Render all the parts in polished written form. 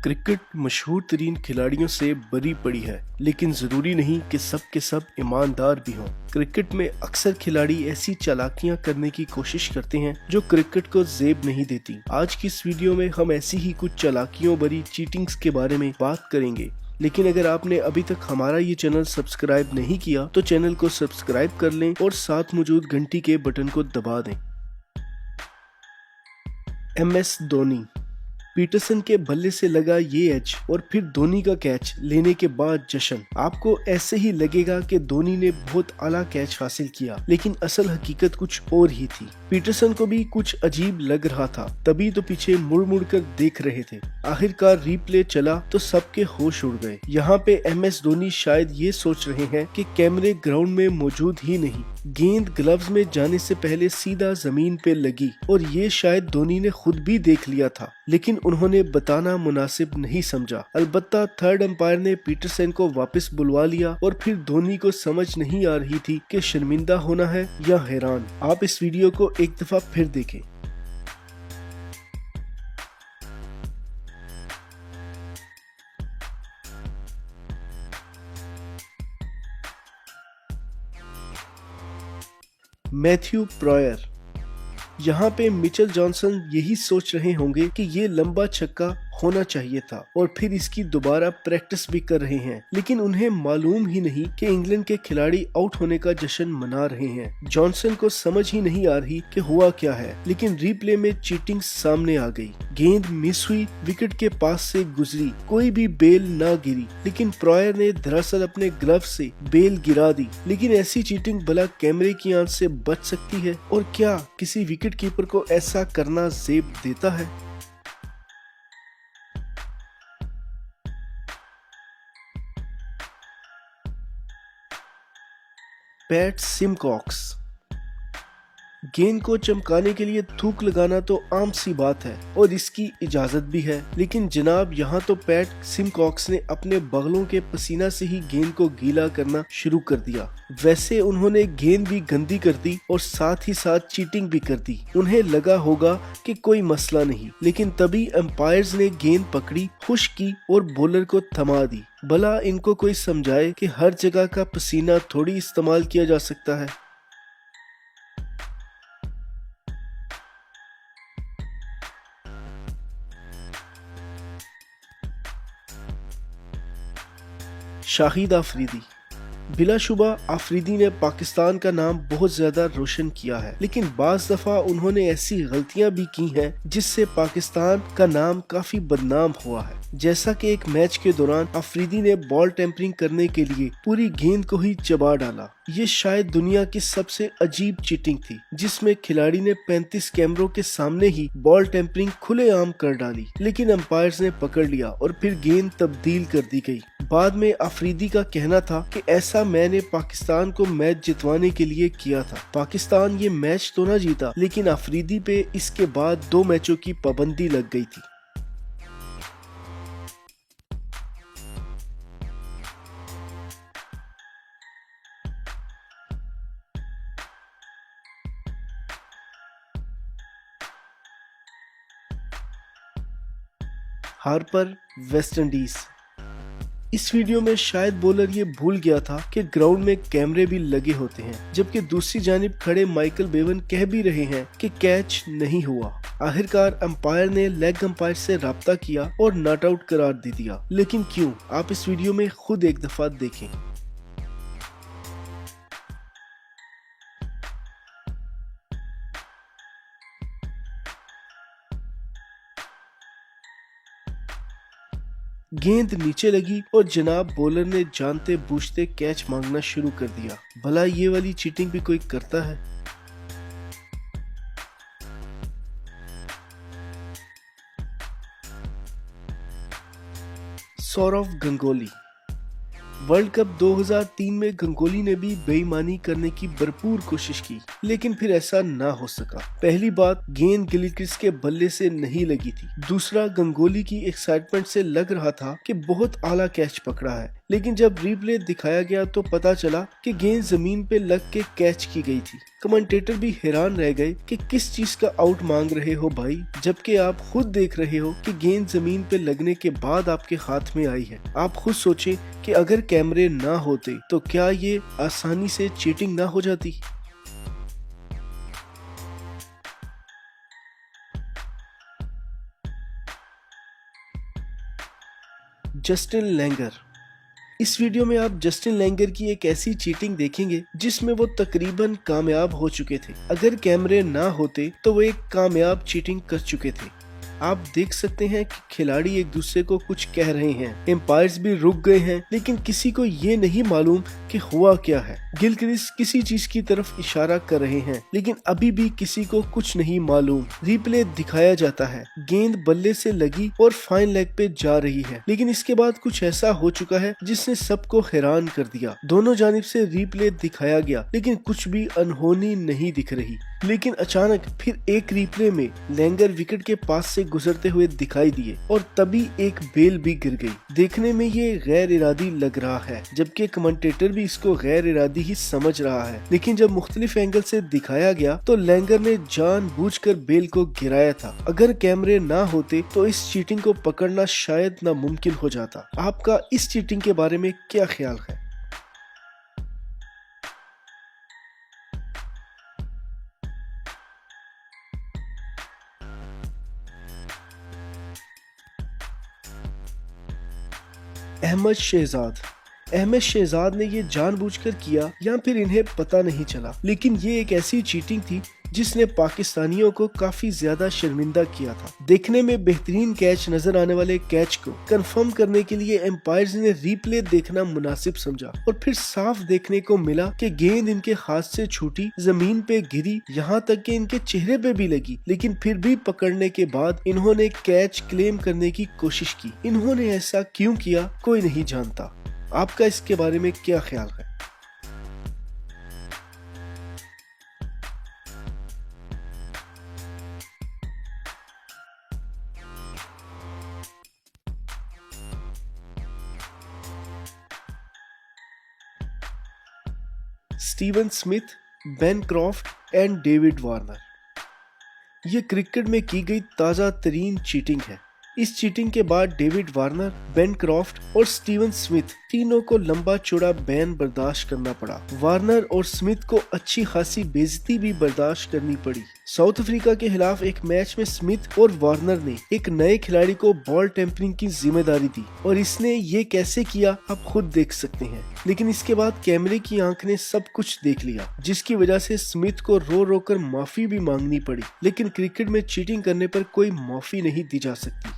Cricket मशहूर तरीन खिलाड़ियों से भरी पड़ी है, लेकिन जरूरी नहीं कि सब के सब ईमानदार भी हों। क्रिकेट में अक्सर खिलाड़ी ऐसी चालाकियां करने की कोशिश करते हैं जो क्रिकेट को जेब नहीं देती। आज की इस वीडियो में हम ऐसी ही कुछ चालाकियों भरी चीटिंग्स के बारे में बात करेंगे। लेकिन अगर आपने अभी तक हमारा ये चैनल सब्सक्राइब नहीं किया तो चैनल को सब्सक्राइब कर लें और साथ मौजूद घंटी के बटन को दबा दें। MS धोनी। पीटरसन के बल्ले से लगा ये एज और फिर धोनी का कैच लेने के बाद जश्न। आपको ऐसे ही लगेगा कि धोनी ने बहुत आला कैच हासिल किया, लेकिन असल हकीकत कुछ और ही थी। पीटरसन को भी कुछ अजीब लग रहा था, तभी तो पीछे मुड़ मुड़ कर देख रहे थे। आखिरकार रिप्ले चला तो सबके होश उड़ गए। यहाँ पे MS धोनी शायद ये सोच रहे हैं कि कैमरे ग्राउंड में मौजूद ही नहीं। गेंद ग्लव्स में जाने से पहले सीधा जमीन पे लगी और ये शायद धोनी ने खुद भी देख लिया था, लेकिन उन्होंने बताना मुनासिब नहीं समझा। अलबत्ता थर्ड अंपायर ने पीटरसन को वापस बुलवा लिया और फिर धोनी को समझ नहीं आ रही थी कि शर्मिंदा होना है या हैरान। आप इस वीडियो को एक दफा फिर देखें। मैथ्यू प्रॉयर। यहाँ पे मिचेल जॉनसन यही सोच रहे होंगे कि ये लंबा छक्का होना चाहिए था और फिर इसकी दोबारा प्रैक्टिस भी कर रहे हैं, लेकिन उन्हें मालूम ही नहीं कि इंग्लैंड के खिलाड़ी आउट होने का जश्न मना रहे हैं। जॉनसन को समझ ही नहीं आ रही कि हुआ क्या है, लेकिन रिप्ले में चीटिंग सामने आ गई। गेंद मिस हुई, विकेट के पास से गुजरी, कोई भी बेल ना गिरी, लेकिन प्रॉयर ने दरअसल अपने ग्लव से बेल गिरा दी। लेकिन ऐसी चीटिंग भला कैमरे की आंच से बच सकती है? और क्या किसी विकेट कीपर को ऐसा करना जेब देता है? पैट सिमकॉक्स। गेंद को चमकाने के लिए थूक लगाना तो आम सी बात है और इसकी इजाजत भी है, लेकिन जनाब यहाँ तो पैट सिमकॉक्स ने अपने बगलों के पसीना से ही गेंद को गीला करना शुरू कर दिया। वैसे उन्होंने गेंद भी गंदी कर दी और साथ ही साथ चीटिंग भी कर दी। उन्हें लगा होगा कि कोई मसला नहीं, लेकिन तभी अंपायर्स ने गेंद पकड़ी, खुश की और बॉलर को थमा दी। भला इनको कोई समझाए कि हर जगह का पसीना थोड़ी इस्तेमाल किया जा सकता है। शाहिद अफरीदी। बिलाशुबा अफरीदी ने पाकिस्तान का नाम बहुत ज्यादा रोशन किया है, लेकिन बाज दफा उन्होंने ऐसी गलतियां भी की हैं जिससे पाकिस्तान का नाम काफी बदनाम हुआ है। जैसा कि एक मैच के दौरान अफरीदी ने बॉल टेम्परिंग करने के लिए पूरी गेंद को ही चबा डाला। ये शायद दुनिया की सबसे अजीब चीटिंग थी, जिसमें खिलाड़ी ने 35 कैमरों के सामने ही बॉल टेम्परिंग खुलेआम कर डाली, लेकिन अंपायर्स ने पकड़ लिया और फिर गेंद तब्दील कर दी गई। बाद में अफरीदी का कहना था कि ऐसा मैंने पाकिस्तान को मैच जितवाने के लिए किया था। पाकिस्तान ये मैच तो ना जीता, लेकिन अफरीदी पे इसके बाद 2 मैचों की पाबंदी लग गई थी। Harper, West Indies. इस वीडियो में शायद बॉलर ये भूल गया था कि ग्राउंड में कैमरे भी लगे होते हैं, जबकि दूसरी जानिब खड़े माइकल बेवन कह भी रहे हैं कि कैच नहीं हुआ। आखिरकार अंपायर ने लेग अंपायर से राब्ता किया और नॉट आउट करार दे दिया, लेकिन क्यों? आप इस वीडियो में खुद एक दफा देखें। गेंद नीचे लगी और जनाब बॉलर ने जानते बूझते कैच मांगना शुरू कर दिया। भला ये वाली चीटिंग भी कोई करता है? सौरव गंगोली। वर्ल्ड कप 2003 में गंगोली ने भी बेईमानी करने की भरपूर कोशिश की, लेकिन फिर ऐसा ना हो सका। पहली बात, गेंद गिलक्रिस्ट के बल्ले से नहीं लगी थी। दूसरा, गंगोली की एक्साइटमेंट से लग रहा था कि बहुत आला कैच पकड़ा है, लेकिन जब रिप्ले दिखाया गया तो पता चला कि गेंद जमीन पे लग के कैच की गई थी। कमेंटेटर भी हैरान रह गए कि किस चीज का आउट मांग रहे हो भाई, जबकि आप खुद देख रहे हो कि गेंद जमीन पे लगने के बाद आपके हाथ में आई है। आप खुद सोचें कि अगर कैमरे ना होते तो क्या ये आसानी से चीटिंग ना हो जाती। Justin Langer. इस वीडियो में आप जस्टिन लैंगर की एक ऐसी चीटिंग देखेंगे जिसमें वो तकरीबन कामयाब हो चुके थे। अगर कैमरे ना होते तो वो एक कामयाब चीटिंग कर चुके थे। आप देख सकते हैं कि खिलाड़ी एक दूसरे को कुछ कह रहे हैं, एम्पायर्स भी रुक गए हैं, लेकिन किसी को ये नहीं मालूम कि हुआ क्या है। गिलक्रिस्ट किसी चीज की तरफ इशारा कर रहे हैं, लेकिन अभी भी किसी को कुछ नहीं मालूम। रिप्ले दिखाया जाता है, गेंद बल्ले से लगी और फाइन लेग पे जा रही है, लेकिन इसके बाद कुछ ऐसा हो चुका है जिसने सबको हैरान कर दिया। दोनों जानिब से रिप्ले दिखाया गया, लेकिन कुछ भी अनहोनी नहीं दिख रही। लेकिन अचानक फिर एक रिप्ले में लैंगर विकेट के पास से गुजरते हुए दिखाई दिए और तभी एक बेल भी गिर गई। देखने में ये गैर इरादी लग रहा है, जबकि कमेंटेटर भी इसको गैर इरादी ही समझ रहा है। लेकिन जब मुख्तलिफ एंगल से दिखाया गया तो लैंगर ने जानबूझकर बेल को गिराया था। अगर कैमरे ना होते तो इस चीटिंग को पकड़ना शायद नामुमकिन हो जाता। आपका इस चीटिंग के बारे में क्या ख्याल है? अहमद शहजाद ने ये जानबूझकर किया या फिर इन्हें पता नहीं चला, लेकिन ये एक ऐसी चीटिंग थी जिसने पाकिस्तानियों को काफी ज्यादा शर्मिंदा किया था। देखने में बेहतरीन कैच नजर आने वाले कैच को कंफर्म करने के लिए एम्पायर्स ने रिप्ले देखना मुनासिब समझा और फिर साफ देखने को मिला कि गेंद इनके हाथ से छूटी, जमीन पे गिरी, यहाँ तक कि इनके चेहरे पे भी लगी, लेकिन फिर भी पकड़ने के बाद इन्होंने कैच क्लेम करने की कोशिश की। इन्होंने ऐसा क्यों किया कोई नहीं जानता। आपका इसके बारे में क्या ख्याल है? Steven Smith, Ben Croft and David Warner. ये क्रिकेट में की गई ताज़ा तरीन चीटिंग है। इस चीटिंग के बाद डेविड वार्नर, बेन क्रॉफ्ट और स्टीवन स्मिथ तीनों को लंबा चौड़ा बैन बर्दाश्त करना पड़ा। वार्नर और स्मिथ को अच्छी खासी बेइज्जती भी बर्दाश्त करनी पड़ी। साउथ अफ्रीका के खिलाफ एक मैच में स्मिथ और वार्नर ने एक नए खिलाड़ी को बॉल टेम्परिंग की जिम्मेदारी दी और इसने ये कैसे किया आप खुद देख सकते हैं। लेकिन इसके बाद कैमरे की आंख ने सब कुछ देख लिया, जिसकी वजह से स्मिथ को रो रो कर माफी भी मांगनी पड़ी। लेकिन क्रिकेट में चीटिंग करने पर कोई माफी नहीं दी जा सकती।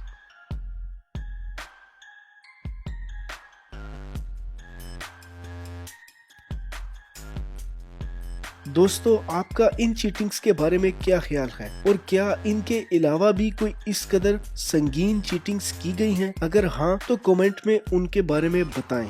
दोस्तों, आपका इन चीटिंग्स के बारे में क्या ख्याल है और क्या इनके अलावा भी कोई इस कदर संगीन चीटिंग्स की गई हैं? अगर हाँ तो कमेंट में उनके बारे में बताएं।